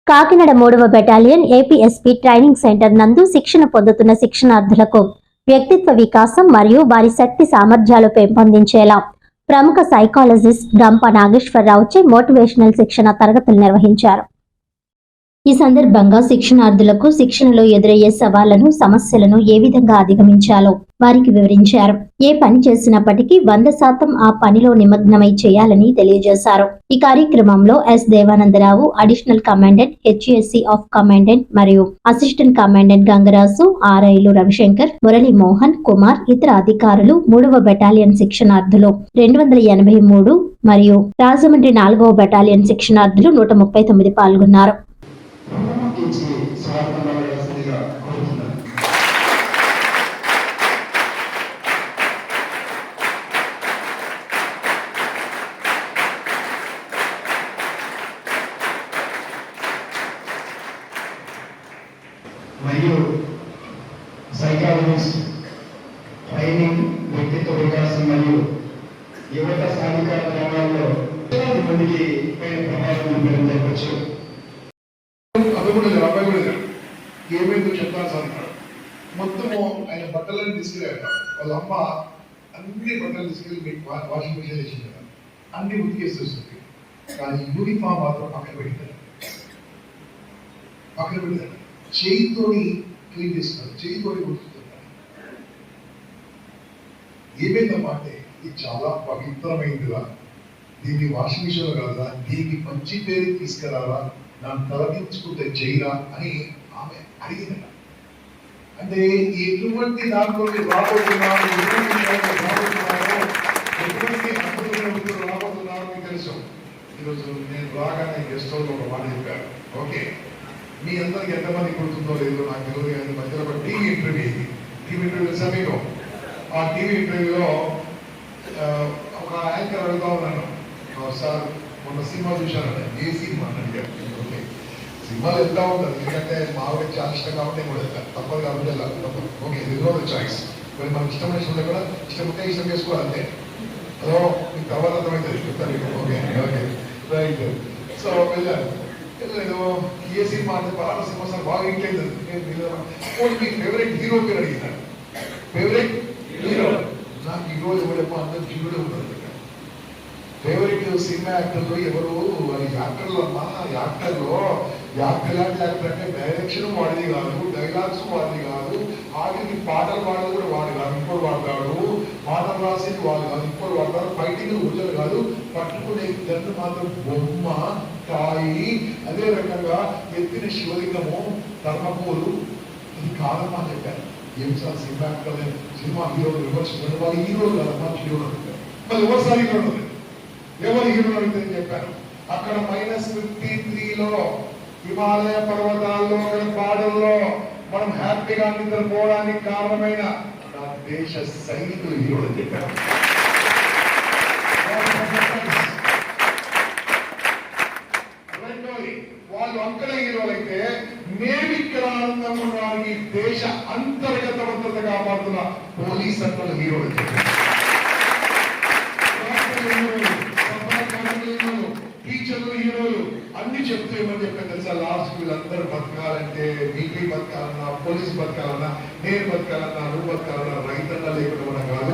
కాకినాడ 3వ battalion APSP training centre నందు శిక్షణ పొందుతున్న శిక్షణార్థులకు వ్యక్తిత్వ వికాసం మరియు వారి శక్తి సామర్థ్యాలు పెంపొందించేలా ప్రముఖ సైకాలజిస్ట్ గంప నాగేశ్వరరావుచే మోటివేషనల్ శిక్షణ తరగతులు నిర్వహించారు. ఈ సందర్భంగా శిక్షణార్థులకు శిక్షణలో ఎదురయ్యే సవాళ్లను, సమస్యలను ఏ విధంగా అధిగమించాలో వారికి వివరించారు. ఏ పని చేసినప్పటికీ 100% ఆ పనిలో నిమగ్నమై చేయాలని తెలియజేశారు. ఈ కార్యక్రమంలో S Devanandarao, additional commandant HSC of commandant మరియు అసిస్టెంట్ కమాండెంట్ గంగరాజు, ఆర్ఐలు రవిశంకర్, మురళీ మోహన్ కుమార్, ఇతర అధికారులు, 3వ బెటాలియన్ శిక్షణార్థులు 283 మరియు రాజమండ్రి 4వ బెటాలియన్ శిక్షణార్థులు 139 పాల్గొన్నారు. మరియు సైకాలజిస్ట్ ట్రైనింగ్, వ్యక్తిత్వ వికాసం మరియు యువత సాధికార రంగాల్లో మందికి పైన ప్రభావం చూపడం జరగవచ్చు. అది కూడా లేదు, అబ్బాయి కూడా లేదు, ఏమైందో చెప్తాను సార్. మొత్తము ఆయన బట్టలను తీసుకెళ్ళారు. వాళ్ళ అమ్మ అన్ని బట్టలు తీసుకెళ్ళి మీకు వాషింగ్ మిషన్ వేసింది కదా, అన్ని ఉతికేస్తుంది. కానీ యూనిఫామ్ మాత్రం పక్కన పెట్టారు. చేయితోని క్లీన్ చేస్తున్నారు, చేయితోని గుర్తున్నారు. ఏమైందమ్మా అంటే ఇది చాలా పవిత్రమైనదిగా, దీన్ని వాషింగ్ మిషన్లో కాదా, దీనికి మంచి పేరు తీసుకురారా, నన్ను తలదించుకుంటే చేయరా అని ఆమె అడిగిందట. అంటే ఎటువంటి దాంట్లో రాబోతున్నారో, ఎటువంటి అనుభూతులు రాబోతున్నారో మీకు తెలుసు. ఈరోజు నేను రాగానే గెస్ట్ హౌస్ ఒక మాట చెప్పాను. ఓకే, మీ అందరికి ఎంతమంది గుర్తుందో లేదో నాకు తెలియదు, కానీ మధ్యలో ఒక టీవీ ఇంటర్వ్యూ సమయంలో ఆ టీవీ ఇంటర్వ్యూలో ఒక యాంకర్ అడుగుతా ఉన్నాను, సార్ మొన్న సినిమా చూశానండి, ఏ సినిమా అని అడిగారు. సినిమాలు వెళ్తా ఉంటుంది, ఎందుకంటే మావిడ చాలా ఇష్టం కాబట్టి నేను కూడా వెళ్తాను, తప్పదు కాబట్టి వెళ్ళాలి, తప్పదు. ఓకే, ఇది కూడా చాయిస్. మరి మనకి ఇష్టం ఉంటే కూడా ఇష్టం చేసుకోవాలి అంతే. అదో మీకు తర్వాత అర్థమవుతుంది, చెప్తాను. Okay okay right. సో వెళ్ళాను. ఏ సినిమా అంటే పలానా సినిమా సార్ బాగా ఇంట్లేదు. మీ ఫేవరెట్ హీరో పేరు అడిగినాడు. ఫేవరెట్ హీరో నాకు హీరో ఎవడేమో అందరూ హీరోడే ఉంటారు. ఫేవరెట్ సినిమా యాక్టర్లో ఎవరు యాక్టర్లు అమ్మా, యాక్టర్ లాంటి యాక్టర్ అంటే డైరెక్షన్ వాడిది కాదు, డైలాగ్స్ వాడిది కాదు, ఆఖరికి పాటలు పాడేది కూడా వాడు కాదు, ఇంకోటి వాడతాడు. పాటలు రాసేది వాళ్ళు కాదు, ఇంకోటి వాడతారు. ఫైటింగ్ ఊజలు కాదు, పట్టుకునే గన్ను మాత్రం బొమ్మ, తాయి. అదే రకంగా ఎత్తిన శివలింగము, ధర్మపూలు. ఇది కాదమ్మా అని చెప్పారు. ఏం సార్ సినిమా యాక్టర్లే, సినిమా హీరోలు విమర్శించారు, వాళ్ళు హీరోలు కాదమ్మా, హీరోలు అంటారు. మరి ఎవరు సార్ హీరోలు, ఎవరు హీరోలు అడుగుతారని చెప్పారు. అక్కడ -53లో హిమాలయ పర్వతాల్లో పాడల్లో మనం హ్యాపీగా నిద్రపోవడానికి కారణమైన నా దేశ సైనికులు హీరోలు అని చెప్పారు. రెండోది, వాళ్ళు అక్కడ హీరోలు అయితే మేము ఇక్కడ ఆనందంగా ఉండడానికి దేశ అంతర్గత భద్రత కాపాడుతున్న పోలీస్ అన్నలు హీరోలు అని చెప్పారు. టీచర్లు హీరోలు అన్ని చెప్తూ ఏమని చెప్పాను తెలుసా, లాస్ట్ వీళ్ళందరూ బతకాలంటే, మీకు బతకాలన్నా, పోలీసు బతకాలన్నా, నేను బతకాలన్నా, నువ్వు బతకాలన్నా, రైతన్నా లేకుండా మనం కాదు,